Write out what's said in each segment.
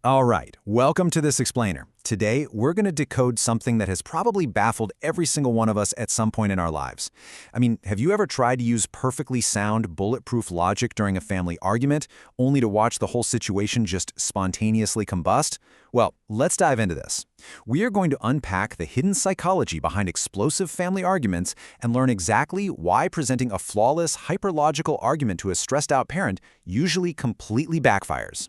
All right, welcome to This Explainer. Today, we're going to decode something that has probably baffled every single one of us at some point in our lives. I mean, have you ever tried to use perfectly sound, bulletproof logic during a family argument, only to watch the whole situation just spontaneously combust? Well, let's dive into this. We are going to unpack the hidden psychology behind explosive family arguments and learn exactly why presenting a flawless, hyperlogical argument to a stressed-out parent usually completely backfires.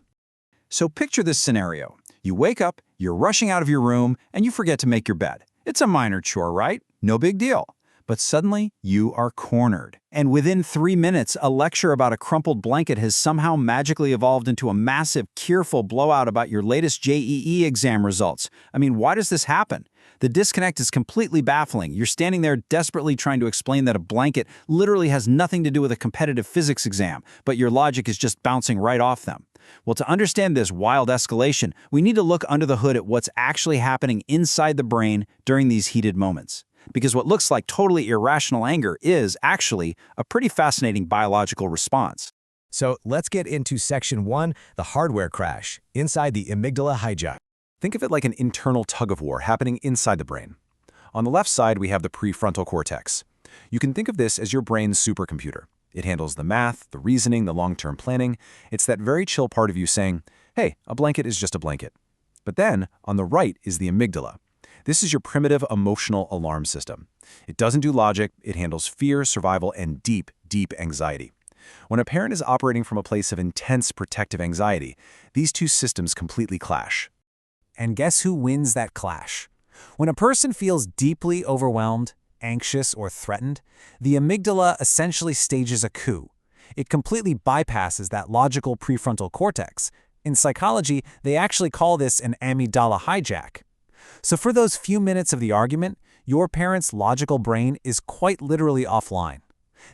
So picture this scenario. You wake up, you're rushing out of your room, and you forget to make your bed. It's a minor chore, right? No big deal. But suddenly, you are cornered. And within 3 minutes, a lecture about a crumpled blanket has somehow magically evolved into a massive, tearful blowout about your latest JEE exam results. I mean, why does this happen? The disconnect is completely baffling. You're standing there desperately trying to explain that a blanket literally has nothing to do with a competitive physics exam, but your logic is just bouncing right off them. Well, to understand this wild escalation, we need to look under the hood at what's actually happening inside the brain during these heated moments. Because what looks like totally irrational anger is actually a pretty fascinating biological response. So let's get into Section 1, the hardware crash, inside the amygdala hijack. Think of it like an internal tug-of-war happening inside the brain. On the left side, we have the prefrontal cortex. You can think of this as your brain's supercomputer. It handles the math, the reasoning, the long-term planning. It's that very chill part of you saying, hey, a blanket is just a blanket. But then, on the right is the amygdala. This is your primitive emotional alarm system. It doesn't do logic, it handles fear, survival, and deep, deep anxiety. When a parent is operating from a place of intense protective anxiety, these two systems completely clash. And guess who wins that clash? When a person feels deeply overwhelmed, anxious, or threatened, the amygdala essentially stages a coup. It completely bypasses that logical prefrontal cortex. In psychology, they actually call this an amygdala hijack. So for those few minutes of the argument, your parent's logical brain is quite literally offline.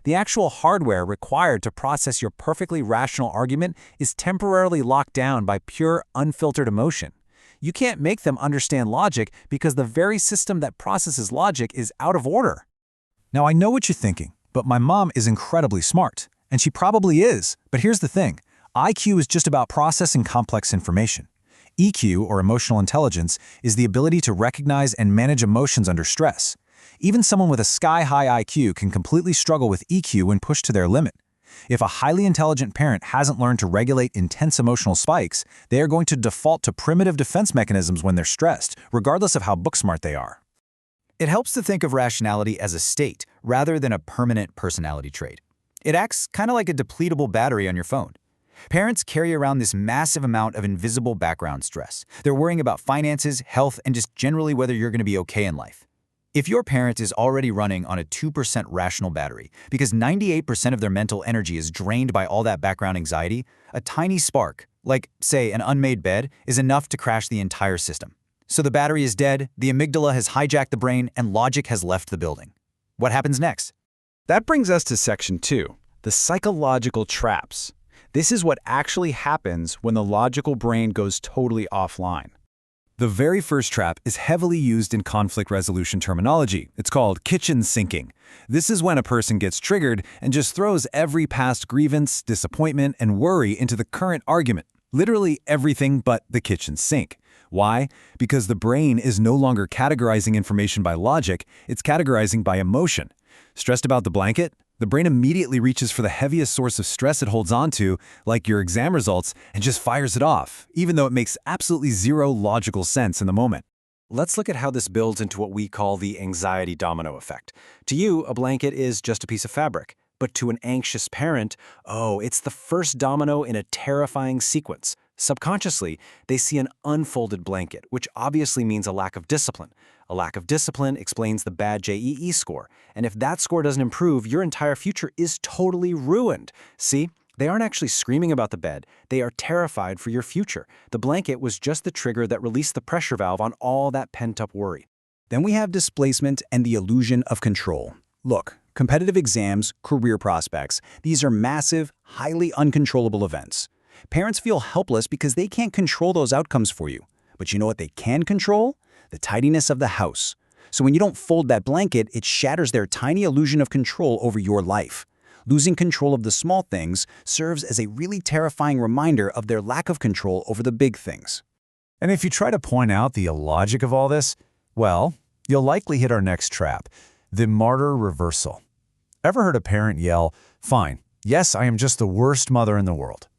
The actual hardware required to process your perfectly rational argument is temporarily locked down by pure, unfiltered emotion. You can't make them understand logic because the very system that processes logic is out of order. Now, I know what you're thinking, but my mom is incredibly smart, and she probably is. But here's the thing. IQ is just about processing complex information. EQ, or emotional intelligence, is the ability to recognize and manage emotions under stress. Even someone with a sky-high IQ can completely struggle with EQ when pushed to their limit. If a highly intelligent parent hasn't learned to regulate intense emotional spikes, they are going to default to primitive defense mechanisms when they're stressed, regardless of how book-smart they are. It helps to think of rationality as a state rather than a permanent personality trait. It acts kind of like a depletable battery on your phone. Parents carry around this massive amount of invisible background stress. They're worrying about finances, health, and just generally whether you're going to be okay in life. If your parent is already running on a 2% rational battery because 98% of their mental energy is drained by all that background anxiety, a tiny spark, like, say, an unmade bed, is enough to crash the entire system. So the battery is dead, the amygdala has hijacked the brain, and logic has left the building. What happens next? That brings us to Section 2, the psychological traps. This is what actually happens when the logical brain goes totally offline. The very first trap is heavily used in conflict resolution terminology. It's called kitchen sinking. This is when a person gets triggered and just throws every past grievance, disappointment, and worry into the current argument. Literally everything but the kitchen sink. Why? Because the brain is no longer categorizing information by logic, it's categorizing by emotion. Stressed about the blanket? The brain immediately reaches for the heaviest source of stress it holds onto, like your exam results, and just fires it off, even though it makes absolutely zero logical sense in the moment. Let's look at how this builds into what we call the anxiety domino effect. To you, a blanket is just a piece of fabric. But to an anxious parent, oh, it's the first domino in a terrifying sequence. Subconsciously, they see an unfolded blanket, which obviously means a lack of discipline. A lack of discipline explains the bad JEE score. And if that score doesn't improve, your entire future is totally ruined. See? They aren't actually screaming about the bed. They are terrified for your future. The blanket was just the trigger that released the pressure valve on all that pent-up worry. Then we have displacement and the illusion of control. Look, competitive exams, career prospects, these are massive, highly uncontrollable events. Parents feel helpless because they can't control those outcomes for you. But you know what they can control? The tidiness of the house. So when you don't fold that blanket, it shatters their tiny illusion of control over your life. Losing control of the small things serves as a really terrifying reminder of their lack of control over the big things. And if you try to point out the illogic of all this, well, you'll likely hit our next trap, the martyr reversal. Ever heard a parent yell, "Fine, yes, I am just the worst mother in the world"?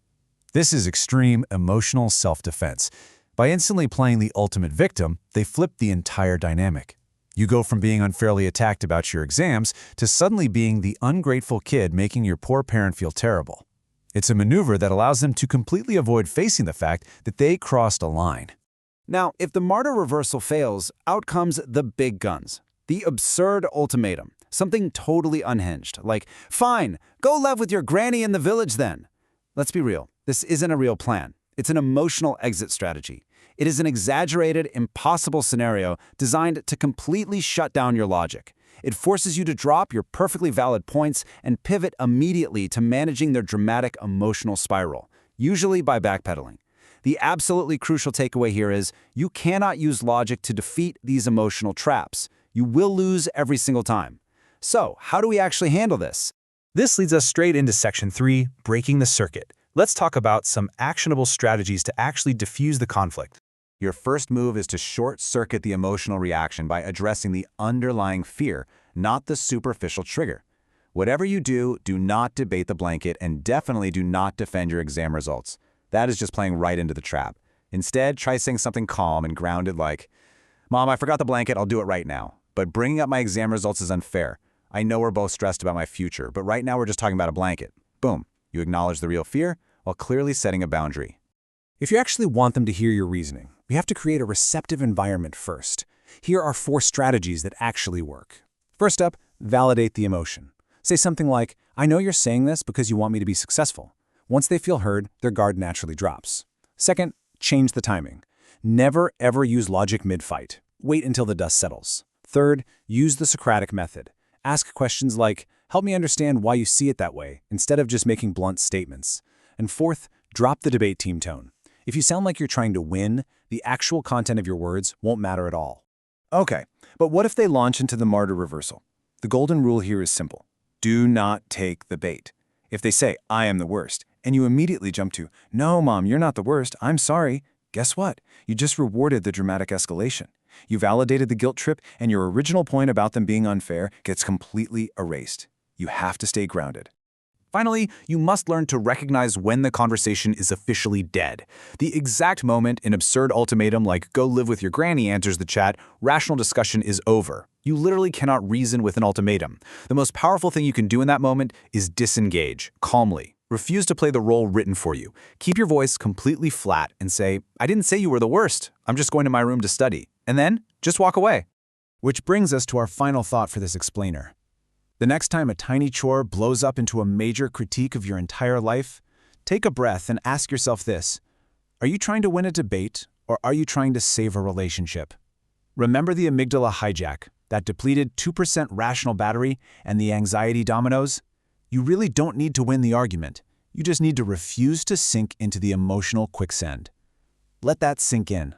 This is extreme emotional self-defense. By instantly playing the ultimate victim, they flip the entire dynamic. You go from being unfairly attacked about your exams to suddenly being the ungrateful kid making your poor parent feel terrible. It's a maneuver that allows them to completely avoid facing the fact that they crossed a line. Now, if the martyr reversal fails, out comes the big guns. The absurd ultimatum. Something totally unhinged, like, "Fine, go live with your granny in the village then." Let's be real, this isn't a real plan. It's an emotional exit strategy. It is an exaggerated, impossible scenario designed to completely shut down your logic. It forces you to drop your perfectly valid points and pivot immediately to managing their dramatic emotional spiral, usually by backpedaling. The absolutely crucial takeaway here is you cannot use logic to defeat these emotional traps. You will lose every single time. So, how do we actually handle this? This leads us straight into Section 3, Breaking the Circuit. Let's talk about some actionable strategies to actually diffuse the conflict. Your first move is to short-circuit the emotional reaction by addressing the underlying fear, not the superficial trigger. Whatever you do, do not debate the blanket and definitely do not defend your exam results. That is just playing right into the trap. Instead, try saying something calm and grounded like, "Mom, I forgot the blanket, I'll do it right now. But bringing up my exam results is unfair. I know we're both stressed about my future, but right now we're just talking about a blanket." Boom. You acknowledge the real fear while clearly setting a boundary. If you actually want them to hear your reasoning, you have to create a receptive environment first. Here are 4 strategies that actually work. First up, validate the emotion. Say something like, "I know you're saying this because you want me to be successful." Once they feel heard, their guard naturally drops. Second, change the timing. Never ever use logic mid-fight. Wait until the dust settles. Third, use the Socratic method. Ask questions like, "Help me understand why you see it that way," instead of just making blunt statements. And fourth, drop the debate team tone. If you sound like you're trying to win, the actual content of your words won't matter at all. Okay, but what if they launch into the martyr reversal? The golden rule here is simple. Do not take the bait. If they say, "I am the worst," and you immediately jump to, "No, Mom, you're not the worst, I'm sorry," guess what? You just rewarded the dramatic escalation. You validated the guilt trip, and your original point about them being unfair gets completely erased. You have to stay grounded. Finally, you must learn to recognize when the conversation is officially dead. The exact moment an absurd ultimatum like "go live with your granny" enters the chat, rational discussion is over. You literally cannot reason with an ultimatum. The most powerful thing you can do in that moment is disengage, calmly. Refuse to play the role written for you. Keep your voice completely flat and say, "I didn't say you were the worst. I'm just going to my room to study." And then, just walk away. Which brings us to our final thought for this explainer. The next time a tiny chore blows up into a major critique of your entire life, take a breath and ask yourself this: are you trying to win a debate, or are you trying to save a relationship? Remember the amygdala hijack, that depleted 2% rational battery, and the anxiety dominoes? You really don't need to win the argument. You just need to refuse to sink into the emotional quicksand. Let that sink in.